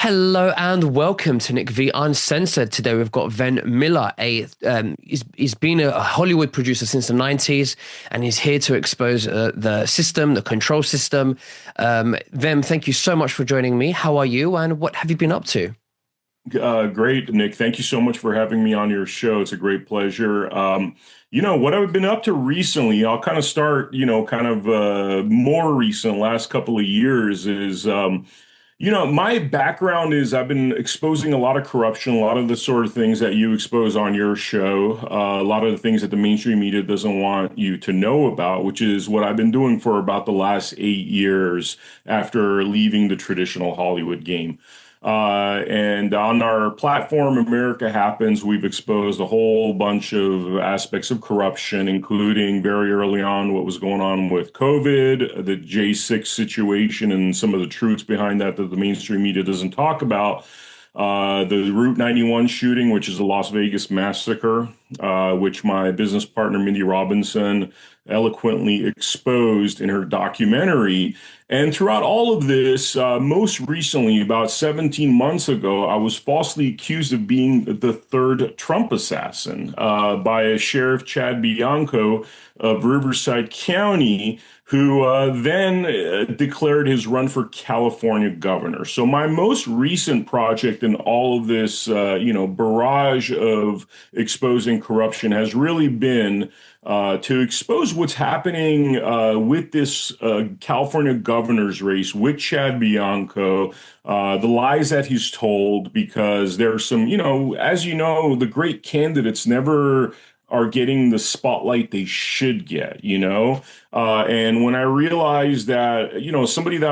Hello and welcome to Nick V Uncensored. Today we've got Ven Miller. He's been a Hollywood producer since the 90s, and he's here to expose the system, the control system. Ven, thank you so much for joining me. How are you, and what have you been up to? Great, Nick. Thank you so much for having me on your show. It's a great pleasure. What I've been up to recently, I'll kind of start, more recent, last couple of years is, my background is I've been exposing a lot of corruption, a lot of the sort of things that you expose on your show, a lot of the things that the mainstream media doesn't want you to know about, which is what I've been doing for about the last 8 years after leaving the traditional Hollywood game. And on our platform, America Happens, we've exposed a whole bunch of aspects of corruption, including very early on what was going on with COVID, the J6 situation, and some of the truths behind that the mainstream media doesn't talk about. The Route 91 shooting, which is a Las Vegas massacre, which my business partner, Mindy Robinson, eloquently exposed in her documentary. And throughout all of this, most recently, about 17 months ago, I was falsely accused of being the third Trump assassin by a Sheriff Chad Bianco of Riverside County, who then declared his run for California governor. So my most recent project in all of this, barrage of exposing corruption has really been to expose what's happening with this California governor's race with Chad Bianco, the lies that he's told, because there are some, as you know, the great candidates never are getting the spotlight they should get, and when I realized that, somebody that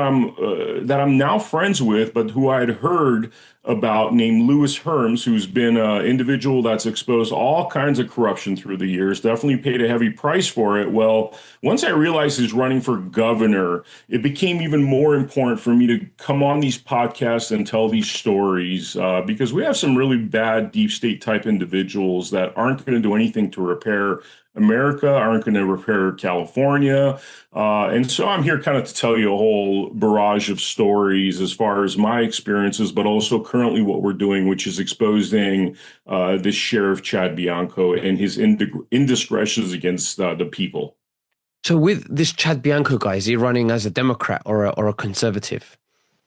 I'm now friends with, but who I had heard about, named Louis Herms, who's been an individual that's exposed all kinds of corruption through the years, definitely paid a heavy price for it. Well, once I realized he's running for governor, it became even more important for me to come on these podcasts and tell these stories, because we have some really bad deep state type individuals that aren't going to do anything to repair America, aren't going to repair California. And so I'm here kind of to tell you a whole barrage of stories as far as my experiences, but also currently what we're doing, which is exposing this Sheriff Chad Bianco and his indiscretions against the people. So, with this Chad Bianco guy, is he running as a Democrat or a conservative?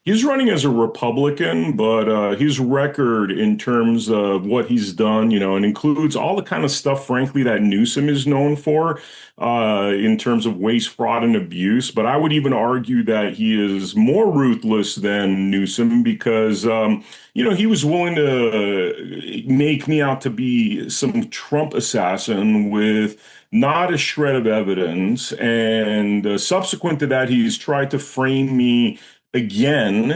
He's running as a Republican, but his record in terms of what he's done, and includes all the kind of stuff, frankly, that Newsom is known for in terms of waste, fraud, and abuse. But I would even argue that he is more ruthless than Newsom because, he was willing to make me out to be some Trump assassin with not a shred of evidence. And subsequent to that, he's tried to frame me again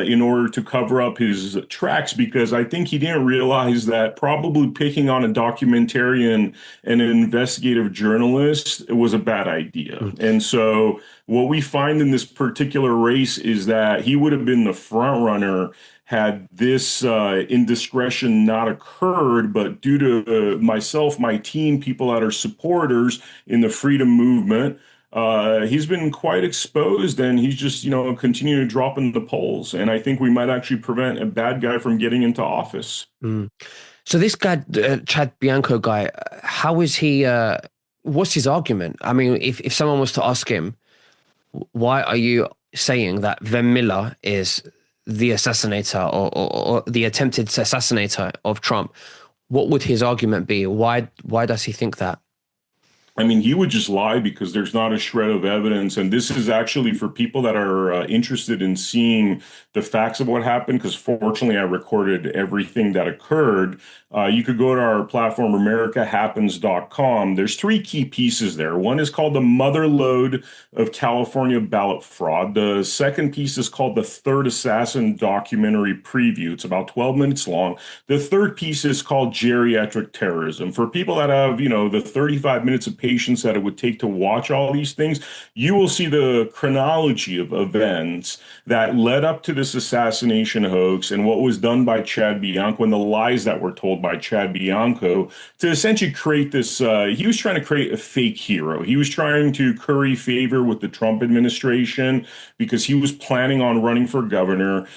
in order to cover up his tracks, because I think he didn't realize that probably picking on a documentarian and an investigative journalist was a bad idea. And so what we find in this particular race is that he would have been the front runner had this indiscretion not occurred, but due to myself, my team, people that are supporters in the freedom movement, he's been quite exposed, and he's just, continuing to drop in the polls. And I think we might actually prevent a bad guy from getting into office. Mm. So this guy, Chad Bianco guy, how is he? What's his argument? I mean, if someone was to ask him, why are you saying that Ven Miller is the assassinator or the attempted assassinator of Trump, what would his argument be? Why does he think that? I mean, he would just lie because there's not a shred of evidence. And this is actually for people that are interested in seeing the facts of what happened, because fortunately I recorded everything that occurred. You could go to our platform, americahappens.com. There's three key pieces there. One is called the mother lode of California ballot fraud. The second piece is called the Third Assassin documentary preview. It's about 12 minutes long. The third piece is called geriatric terrorism. For people that have, the 35 minutes of patience that it would take to watch all these things, you will see the chronology of events that led up to this assassination hoax and what was done by Chad Bianco and the lies that were told by Chad Bianco to essentially create this. He was trying to create a fake hero. He was trying to curry favor with the Trump administration because he was planning on running for governor.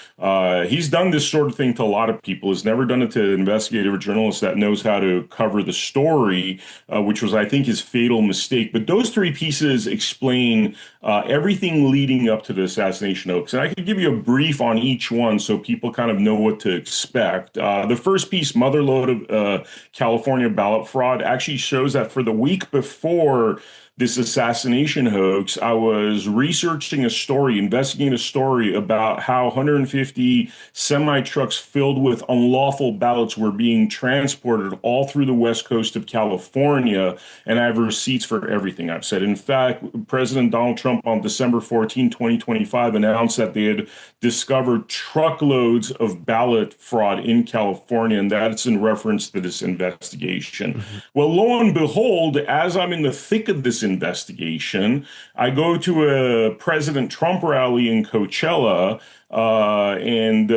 He's done this sort of thing to a lot of people. He's never done it to an investigative journalist that knows how to cover the story, which was, I think, his fatal mistake. But those three pieces explain everything leading up to the assassination hoax. And I could give you a brief on each one so people kind of know what to expect. The first piece, Motherlode of California ballot fraud, actually shows that for the week before this assassination hoax, I was researching a story, investigating a story about how 150 semi trucks filled with unlawful ballots were being transported all through the west coast of California. And I have receipts for everything I've said. In fact, President Donald Trump on December 14, 2025, announced that they had discovered truckloads of ballot fraud in California, and that's in reference to this investigation. Mm-hmm. Well, lo and behold, as I'm in the thick of this investigation, I go to a President Trump rally in Coachella, and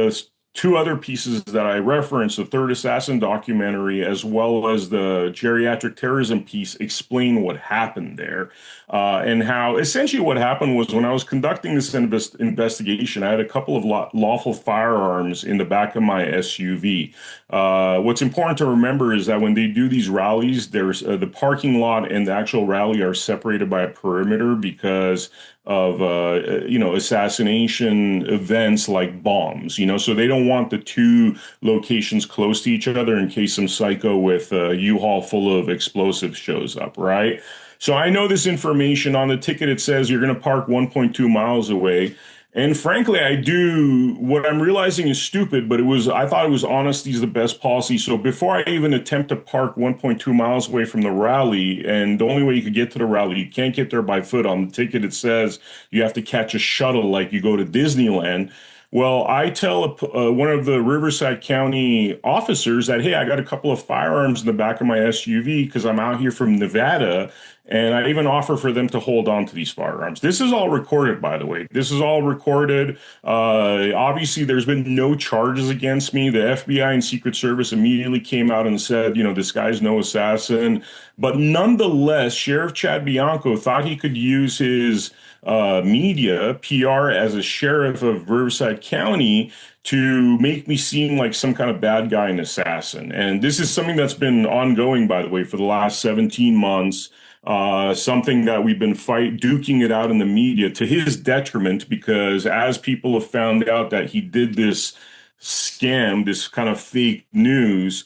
two other pieces that I referenced, the Third Assassin documentary, as well as the geriatric terrorism piece, explain what happened there. And how essentially what happened was when I was conducting this investigation, I had a couple of lawful firearms in the back of my SUV. What's important to remember is that when they do these rallies, there's the parking lot and the actual rally are separated by a perimeter because of assassination events like bombs, so they don't want the two locations close to each other in case some psycho with a U-Haul full of explosives shows up, right? So I know this information. On the ticket. It says you're going to park 1.2 miles away. And frankly, I do. What I'm realizing is stupid, but I thought it was honesty is the best policy. So before I even attempt to park 1.2 miles away from the rally, and the only way you could get to the rally, you can't get there by foot. On the ticket, it says you have to catch a shuttle like you go to Disneyland. Well, I tell one of the Riverside County officers that, hey, I got a couple of firearms in the back of my SUV because I'm out here from Nevada. And I even offer for them to hold on to these firearms. This is all recorded, by the way. This is all recorded. Obviously, there's been no charges against me. The FBI and Secret Service immediately came out and said, this guy's no assassin. But nonetheless, Sheriff Chad Bianco thought he could use his media, PR, as a sheriff of Riverside County to make me seem like some kind of bad guy and assassin. And this is something that's been ongoing, by the way, for the last 17 months. Something that we've been duking it out in the media to his detriment, because as people have found out that he did this scam, this kind of fake news,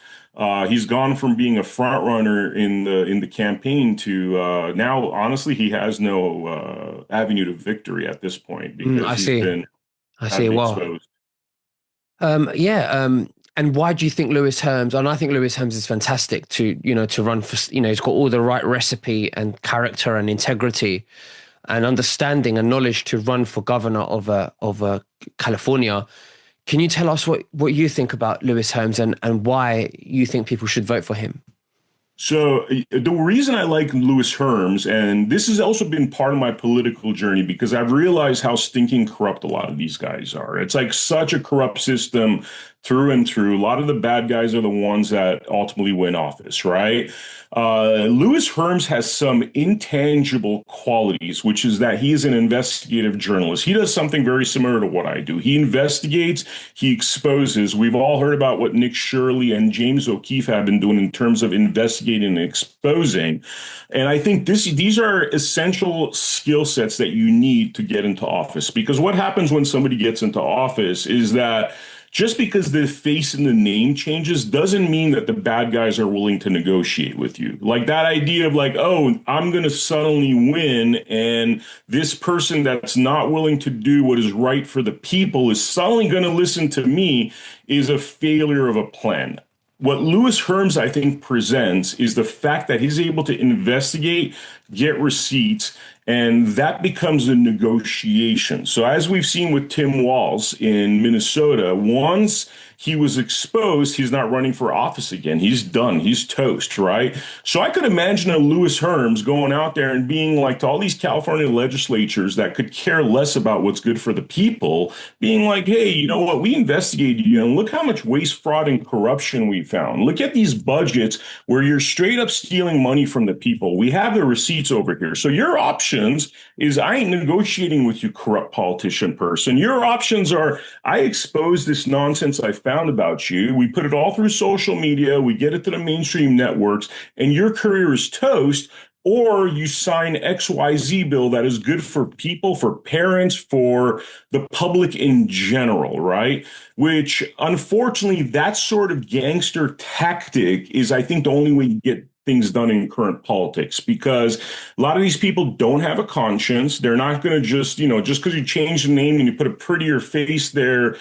he's gone from being a front runner in the campaign to now, honestly, he has no avenue to victory at this point because he's been Well, exposed. and why do you think Lewis Herms? And I think Lewis Herms is fantastic to run for. He's got all the right recipe and character and integrity, and understanding and knowledge to run for governor of California. Can you tell us what you think about Lewis Herms and why you think people should vote for him? So the reason I like Lewis Herms, and this has also been part of my political journey, because I've realized how stinking corrupt a lot of these guys are. It's like such a corrupt system through and through. A lot of the bad guys are the ones that ultimately win office, right? Lewis Herms has some intangible qualities, which is that he is an investigative journalist. He does something very similar to what I do. He investigates, he exposes. We've all heard about what Nick Shirley and James O'Keefe have been doing in terms of investigating and exposing. And I think these are essential skill sets that you need to get into office, because what happens when somebody gets into office is that just because the face and the name changes doesn't mean that the bad guys are willing to negotiate with you. Like that idea of like, oh, I'm going to suddenly win, and this person that's not willing to do what is right for the people is suddenly going to listen to me, is a failure of a plan. What Lewis Herms, I think, presents is the fact that he's able to investigate, get receipts, And that becomes a negotiation. So, as we've seen with Tim Walz in Minnesota, once he was exposed, he's not running for office again. He's done. He's toast, right? So I could imagine a Lewis Herms going out there and being like to all these California legislatures that could care less about what's good for the people, being like, hey, you know what? We investigated you and look how much waste, fraud, and corruption we found. Look at these budgets where you're straight up stealing money from the people. We have the receipts over here. So your options is I ain't negotiating with you, corrupt politician person. Your options are I expose this nonsense I found about you. We put it all through social media. We get it to the mainstream networks, and your career is toast. Or you sign XYZ bill that is good for people, for parents, for the public in general, right? Which unfortunately, that sort of gangster tactic is, I think, the only way you get things done in current politics because a lot of these people don't have a conscience. They're not going to just, just because you change the name and you put a prettier face there,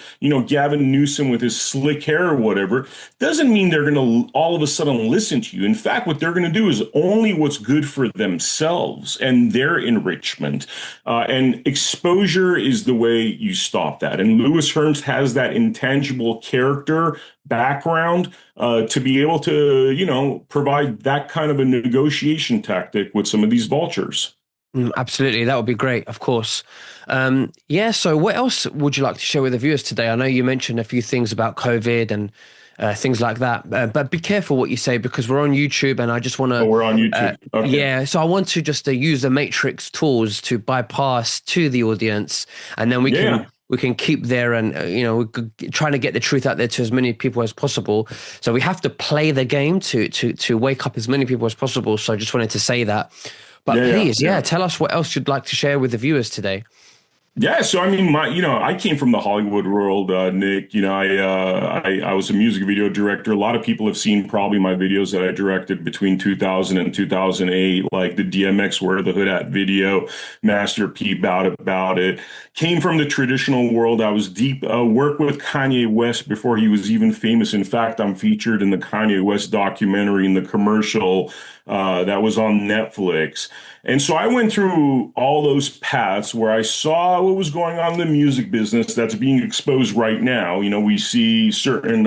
Gavin Newsom with his slick hair or whatever, doesn't mean they're going to all of a sudden listen to you. In fact, what they're going to do is only what's good for themselves and their enrichment. And exposure is the way you stop that. And Lewis Herms has that intangible character background to be able to, provide that kind of a negotiation tactic with some of these vultures. Absolutely. That would be great, of course. Yeah. So what else would you like to share with the viewers today? I know you mentioned a few things about COVID and things like that, but be careful what you say because we're on YouTube and I just want to. Oh, we're on YouTube. Okay. Yeah. So I want to just use the Matrix tools to bypass to the audience and then we can keep there and, we're trying to get the truth out there to as many people as possible. So we have to play the game to wake up as many people as possible. So I just wanted to say that. But please, tell us what else you'd like to share with the viewers today. Yeah, so I mean, I came from the Hollywood world, Nick. I was a music video director. A lot of people have seen probably my videos that I directed between 2000 and 2008, like the DMX Where the Hood At video, Master P About It. Came from the traditional world. I was worked with Kanye West before he was even famous. In fact, I'm featured in the Kanye West documentary in the commercial that was on Netflix. And so I went through all those paths where I saw what was going on in the music business that's being exposed right now. We see certain,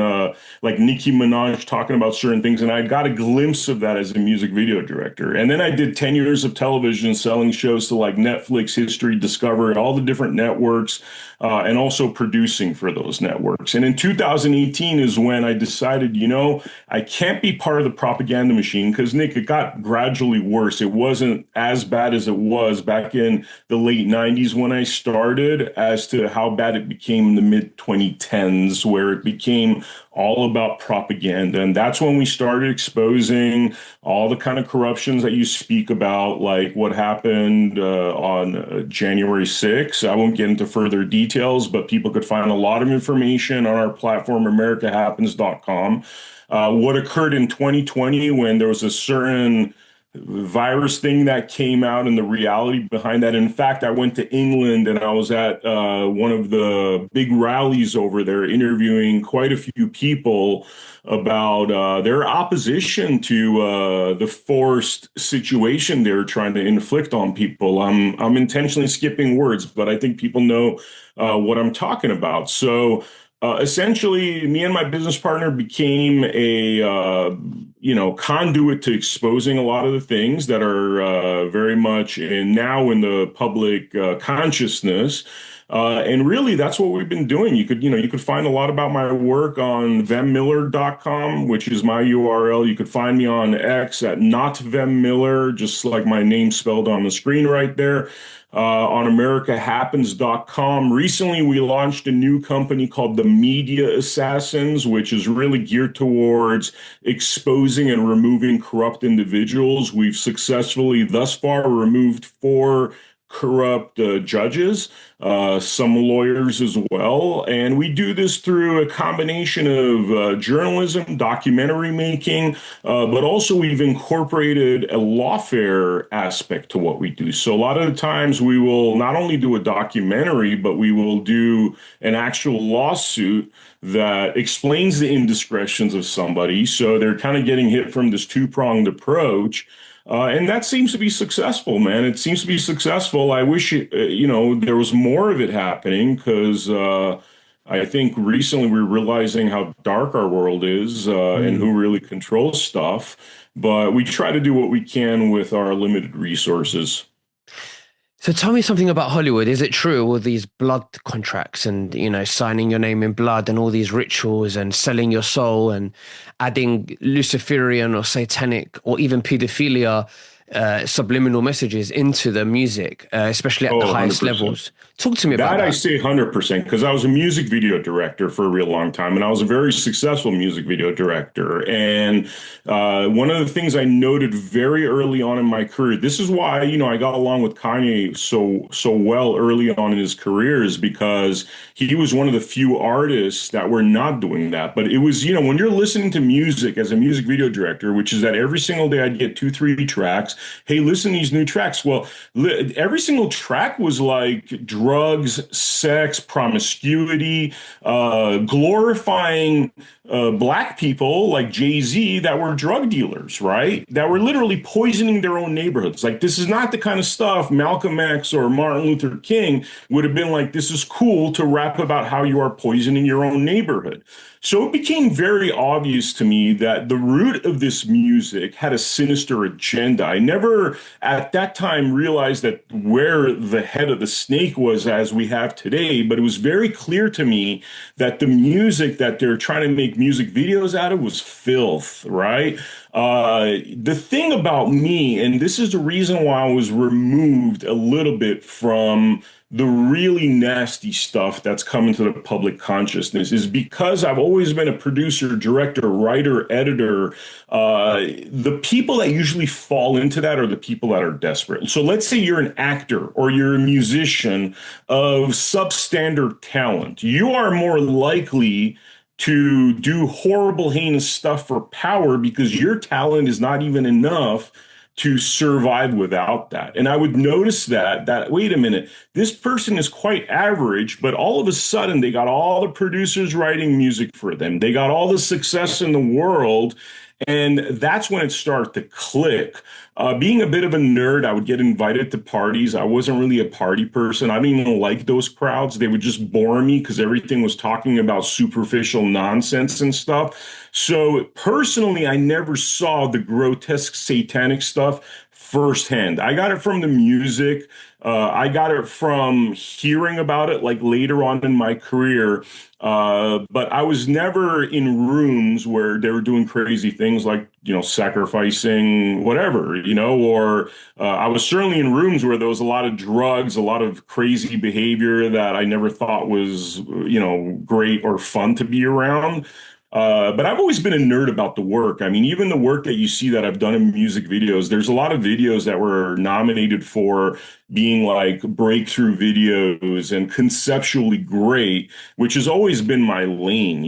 like Nicki Minaj talking about certain things, and I got a glimpse of that as a music video director. And then I did 10 years of television selling shows to like Netflix, History, Discovery, all the different networks, and also producing for those networks. And in 2018 is when I decided, I can't be part of the propaganda machine because, Nick, it got gradually worse. It wasn't as bad as it was back in the late 90s when I started as to how bad it became in the mid 2010s, where it became all about propaganda. And that's when we started exposing all the kind of corruptions that you speak about, like what happened on January 6th. I won't get into further details, but people could find a lot of information on our platform, americahappens.com. What occurred in 2020 when there was a certain virus thing that came out and the reality behind that. In fact, I went to England and I was at one of the big rallies over there interviewing quite a few people about their opposition to the forced situation they're trying to inflict on people. I'm intentionally skipping words, but I think people know what I'm talking about. So essentially, me and my business partner became a conduit to exposing a lot of the things that are very much now in the public consciousness. And really, that's what we've been doing. You could find a lot about my work on vemmiller.com, which is my URL. You could find me on X at notvemmiller, just like my name spelled on the screen right there. On americahappens.com. Recently, we launched a new company called the Media Assassins, which is really geared towards exposing and removing corrupt individuals. We've successfully thus far removed 4 corrupt judges, some lawyers as well. And we do this through a combination of journalism, documentary making, but also we've incorporated a lawfare aspect to what we do. So a lot of the times we will not only do a documentary, but we will do an actual lawsuit that explains the indiscretions of somebody. So they're kind of getting hit from this two-pronged approach. And that seems to be successful, man. It seems to be successful. I wish there was more of it happening because I think recently we're realizing how dark our world is and Mm. who really controls stuff. But we try to do what we can with our limited resources. So tell me something about Hollywood. Is it true all these blood contracts and, signing your name in blood and all these rituals and selling your soul and adding Luciferian or satanic or even pedophilia subliminal messages into the music, especially at the Oh, highest 100%. levels? Talk to me about That I that. say 100% because I was a music video director for a real long time and I was a very successful music video director. And one of the things I noted very early on in my career, this is why, I got along with Kanye so well early on in his career is because he was one of the few artists that were not doing that. But it was, when you're listening to music as a music video director, which is that every single day I'd get 2, 3 tracks. Hey, listen to these new tracks. Well, every single track was like drugs, sex, promiscuity, glorifying black people like Jay-Z that were drug dealers, right? That were literally poisoning their own neighborhoods. Like, this is not the kind of stuff Malcolm X or Martin Luther King would have been like, this is cool to rap about how you are poisoning your own neighborhood. So it became very obvious to me that the root of this music had a sinister agenda. I never at that time realized that where the head of the snake was as we have today, but it was very clear to me that the music that they're trying to make music videos out of was filth, right? The thing about me, and this is the reason why I was removed a little bit from the really nasty stuff that's come into the public consciousness is because I've always been a producer, director, writer, editor. The people that usually fall into that are the people that are desperate. So let's say you're an actor or you're a musician of substandard talent. You are more likely to do horrible, heinous stuff for power because your talent is not even enough to survive without that. And I would notice that wait a minute, this person is quite average, but all of a sudden they got all the producers writing music for them. They got all the success in the world. And that's when it started to click. Being a bit of a nerd, I would get invited to parties. I wasn't really a party person. I didn't even like those crowds. They would just bore me because everything was talking about superficial nonsense and stuff. So personally, I never saw the grotesque satanic stuff firsthand. I got it from the music. I got it from hearing about it like later on in my career. But I was never in rooms where they were doing crazy things like, sacrificing whatever, or I was certainly in rooms where there was a lot of drugs, a lot of crazy behavior that I never thought was, great or fun to be around. But I've always been a nerd about the work. I mean, even the work that you see that I've done in music videos, there's a lot of videos that were nominated for being like breakthrough videos and conceptually great, which has always been my lane,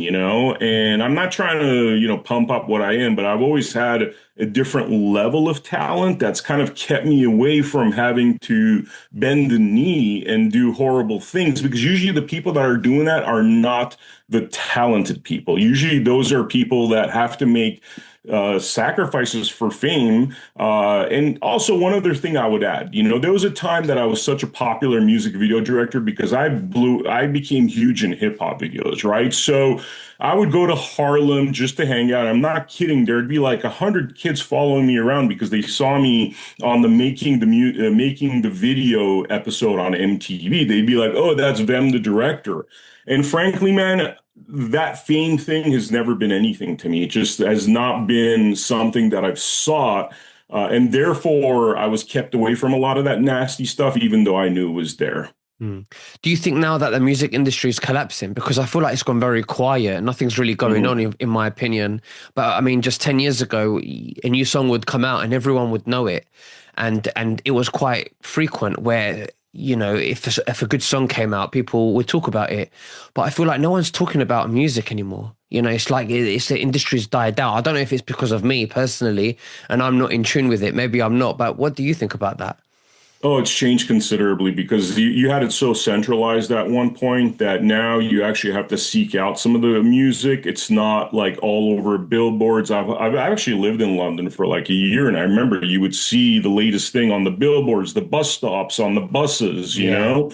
and I'm not trying to, pump up what I am, but I've always had a different level of talent that's kind of kept me away from having to bend the knee and do horrible things because usually the people that are doing that are not the talented people. Usually those are people that have to make sacrifices for fame. And also one other thing I would add, there was a time that I was such a popular music video director because I became huge in hip hop videos, right? So I would go to Harlem just to hang out. I'm not kidding. There'd be like 100 kids following me around because they saw me on the making the video episode on MTV. They'd be like, "Oh, that's Vem, the director." And frankly, man, that fame thing has never been anything to me. It just has not been something that I've sought. And therefore, I was kept away from a lot of that nasty stuff, even though I knew it was there. Mm. Do you think now that the music industry is collapsing? Because I feel like it's gone very quiet. Nothing's really going on, Mhm. in my opinion. But I mean, just 10 years ago, a new song would come out and everyone would know it. And it was quite frequent where, if a good song came out, people would talk about it. But I feel like no one's talking about music anymore. It's like it's the industry's died out. I don't know if it's because of me personally and I'm not in tune with it. Maybe I'm not. But what do you think about that? Oh, it's changed considerably because you had it so centralized at one point that now you actually have to seek out some of the music. It's not like all over billboards. I've actually lived in London for like a year, and I remember you would see the latest thing on the billboards, the bus stops, on the buses, you Yeah. know?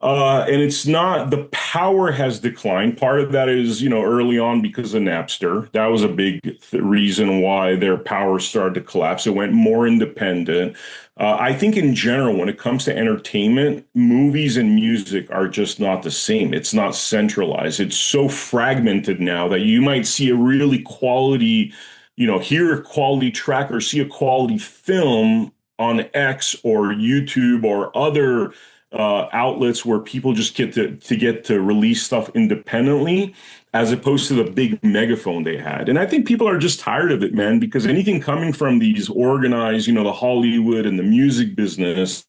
And it's not, the power has declined. Part of that is, early on because of Napster. That was a big reason why their power started to collapse. It went more independent. I think in general, when it comes to entertainment, movies and music are just not the same. It's not centralized. It's so fragmented now that you might see a really quality, hear a quality track or see a quality film on X or YouTube or other outlets where people just get to release stuff independently as opposed to the big megaphone they had. And I think people are just tired of it, man, because anything coming from these organized, the Hollywood and the music business,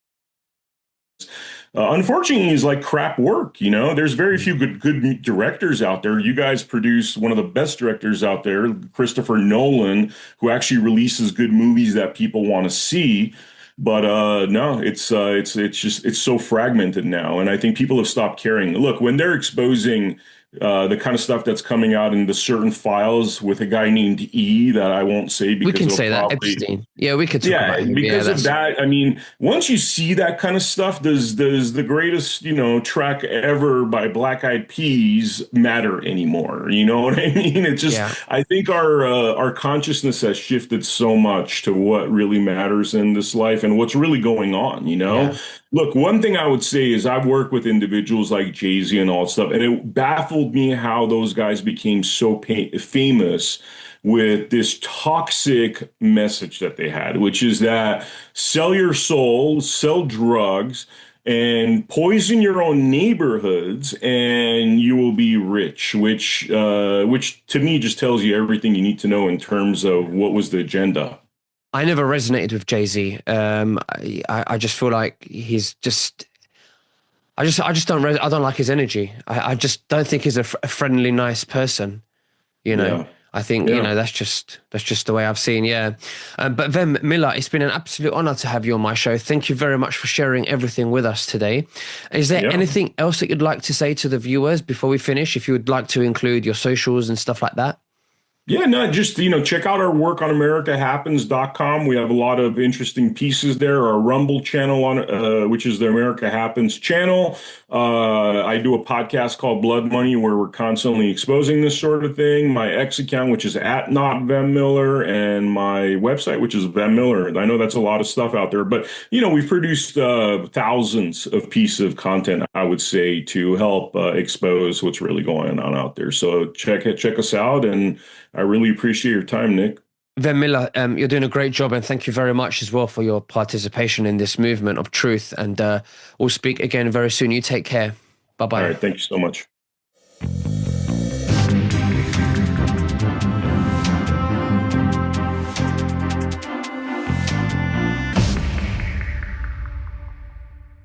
unfortunately, is like crap work. There's very few good directors out there. You guys produce one of the best directors out there, Christopher Nolan, who actually releases good movies that people want to see. But no, it's so fragmented now, and I think people have stopped caring. Look, when they're exposing the kind of stuff that's coming out in the certain files with a guy named E that I won't say We because can it'll say that, probably Epstein. Yeah, we could talk yeah, about him. Yeah, because of that's that, I mean, once you see that kind of stuff, does the greatest, track ever by Black Eyed Peas matter anymore? You know what I mean? It's just yeah, I think our consciousness has shifted so much to what really matters in this life and what's really going on, you know? yeah. Look, one thing I would say is I've worked with individuals like Jay-Z and all that stuff, and it baffled me how those guys became so famous with this toxic message that they had, which is that sell your soul, sell drugs, and poison your own neighborhoods, and you will be rich. Which to me just tells you everything you need to know in terms of what was the agenda. I never resonated with Jay-Z. I just feel like he's just. I just don't. I don't like his energy. I just don't think he's a friendly, nice person. You know, Yeah, I think yeah, that's just the way I've seen. Yeah, but Vem Miller, it's been an absolute honor to have you on my show. Thank you very much for sharing everything with us today. Is there yeah. anything else that you'd like to say to the viewers before we finish? If you would like to include your socials and stuff like that. Yeah, no, just, check out our work on americahappens.com. We have a lot of interesting pieces there. Our Rumble channel which is the America Happens channel. I do a podcast called Blood Money where we're constantly exposing this sort of thing. My X account, which is at not Vem Miller, and my website, which is Vem Miller. I know that's a lot of stuff out there, but we've produced thousands of pieces of content, I would say, to help expose what's really going on out there. So check us out, and I really appreciate your time, Nick. Vem Miller, you're doing a great job, and thank you very much as well for your participation in this movement of truth. And we'll speak again very soon. You take care. Bye All bye. right, thank you so much.